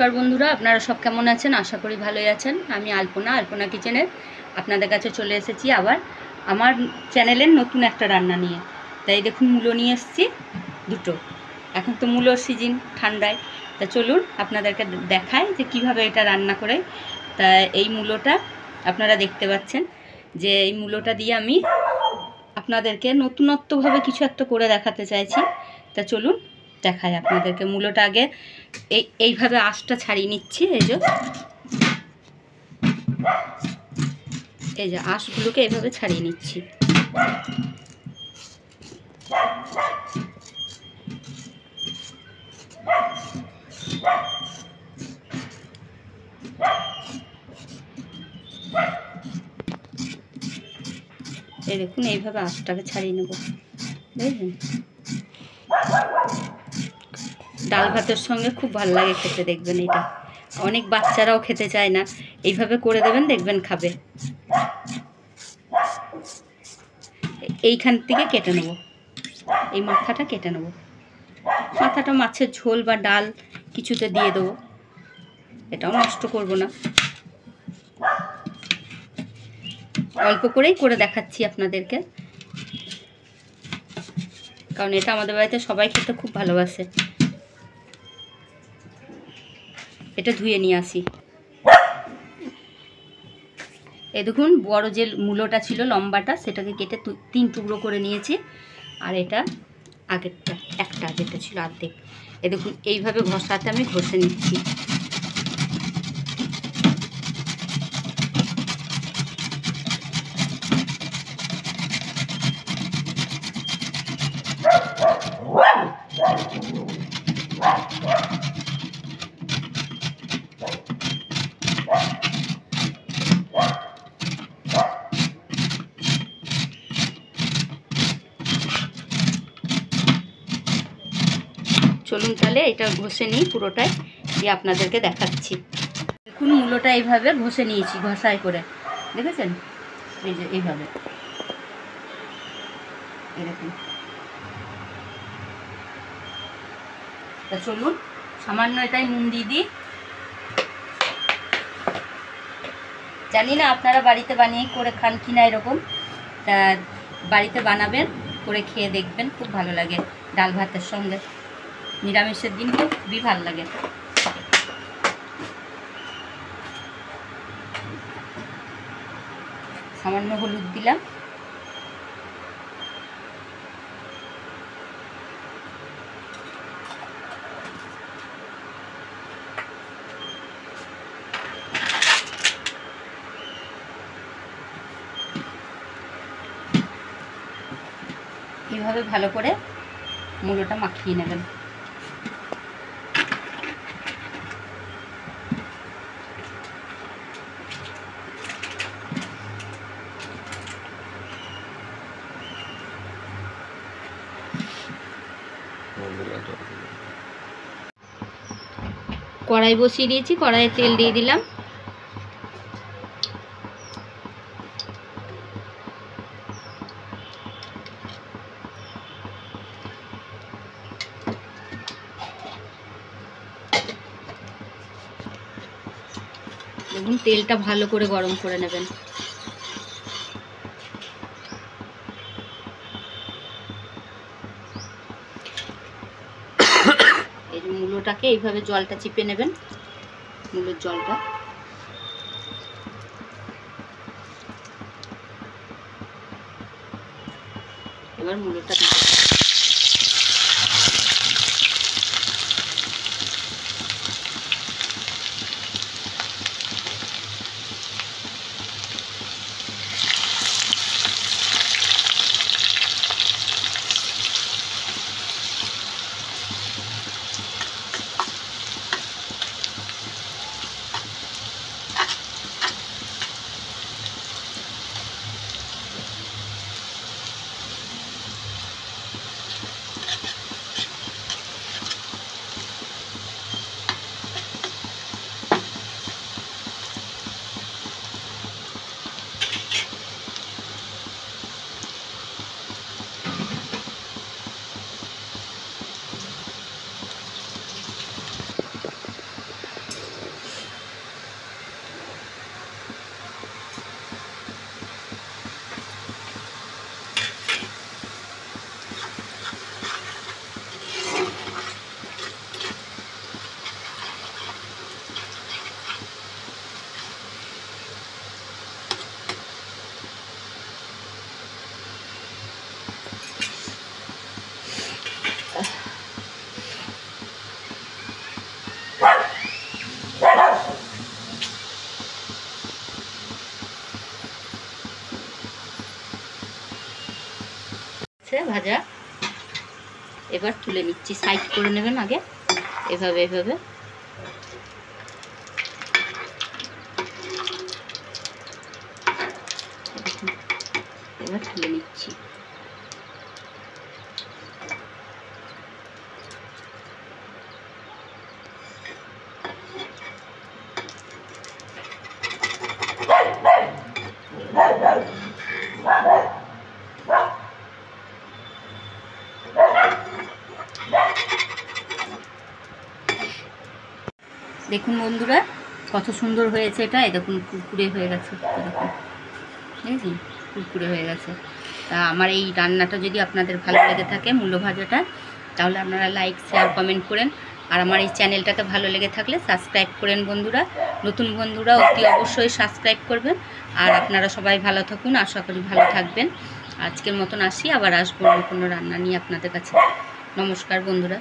নমস্কার বন্ধুরা, আপনারা সব কেমন আছেন? আশা করি ভালোই আছেন। আমি আলপনা কিচেনের আপনাদের কাছে চলে এসেছি আবার আমার চ্যানেলের নতুন একটা রান্না নিয়ে। তাই দেখুন, মূলো নিয়ে এসেছি দুটো। এখন তো মূলোর সিজন, ঠান্ডায়। তা চলুন আপনাদেরকে দেখাই যে কিভাবে এটা রান্না করে। তা এই মূলোটা আপনারা দেখতে পাচ্ছেন যে এই মূলোটা দিয়ে আমি আপনাদেরকে নতুনত্বভাবে কিছু একটা করে দেখাতে চাইছি। তা চলুন দেখাই আপনাদেরকে। মূলোটা আগে এইভাবে আঁশটা ছাড়িয়ে নিচ্ছি। এই যে আঁশগুলোকে এইভাবে ছাড়িয়ে নিচ্ছি। এই দেখুন, এইভাবে আঁশটাকে ছাড়িয়ে নেব, বুঝলেন? ডাল ভাতের সঙ্গে খুব ভালো লাগে খেতে, দেখবেন। এটা অনেক বাচ্চারাও খেতে চায় না, এইভাবে করে দেবেন, দেখবেন খাবে। এইখান থেকে কেটে নেব, এই মাথাটা কেটে নেব। মাথাটা মাছের ঝোল বা ডাল কিছুতে দিয়ে দেবো, এটাও নষ্ট করব না। অল্প করেই করে দেখাচ্ছি আপনাদেরকে, কারণ এটা আমাদের বাড়িতে সবাই খেতে খুব ভালোবাসে। এটা ধুয়ে নিয়ে আসি। এই দেখুন, বড় যে মূলোটা ছিল লম্বাটা, সেটাকে কেটে 3 টুকরো করে নিয়েছি। আর এটা আগেরটা, একটা যেটা ছিল অর্ধেক। এই দেখুন, এইভাবে ঘষাতে আমি ঘষে নিচ্ছি। চলুন তাহলে এটা ঘষে নিই পুরোটাই, দিয়ে আপনাদেরকে দেখাচ্ছি। দেখুন, মূলোটা এইভাবে ঘষে নিয়েছি, ঘষাই করে, দেখেছেন? এই যে এইভাবে, এরকম। তা চলুন সামান্য এটাই নুন দিয়ে দিই। জানি না আপনারা বাড়িতে বানিয়ে করে খান কিনা এরকম। তা বাড়িতে বানাবেন, করে খেয়ে দেখবেন, খুব ভালো লাগে ডাল ভাতের সঙ্গে। নিরামিষের দিন তো খুবই ভালো লাগে। সামান্য হলুদ দিলাম। এইভাবে ভালো করে মূলোটা মাখিয়ে নেবেন। কড়াই বসিয়ে দিয়েছি, কড়াইয়ে তেল দিয়ে দিলাম। দেখুন, তেলটা ভালো করে গরম করে নেবেন। এই যে মূলোটাকে এইভাবে জলটা চিপে নেবেন, মূলোর জলটা। এবার মূলোটা ভাজা। এবার তুলে নিচ্ছি, সাইড করে নেবেন আগে, এভাবে এভাবে। এবার তুলে নিচ্ছি। দেখুন বন্ধুরা কত সুন্দর হয়েছে এটা। এই দেখুন কুরকুরে হয়ে গেছে, দেখুন দেখুন কুরকুরে হয়ে গেছে। তা আমার এই রান্নাটা যদি আপনাদের ভালো লেগে থাকে, মূলো ভাজাটা, তাহলে আপনারা লাইক শেয়ার কমেন্ট করেন। আর আমার এই চ্যানেলটাকে ভালো লেগে থাকলে সাবস্ক্রাইব করেন বন্ধুরা। নতুন বন্ধুরা অতি অবশ্যই সাবস্ক্রাইব করবেন। আর আপনারা সবাই ভালো থাকুন, আশা করি ভালো থাকবেন। আজকের মতন আসি, আবার আসবো অন্য কোনো রান্না নিয়ে আপনাদের কাছে। নমস্কার বন্ধুরা।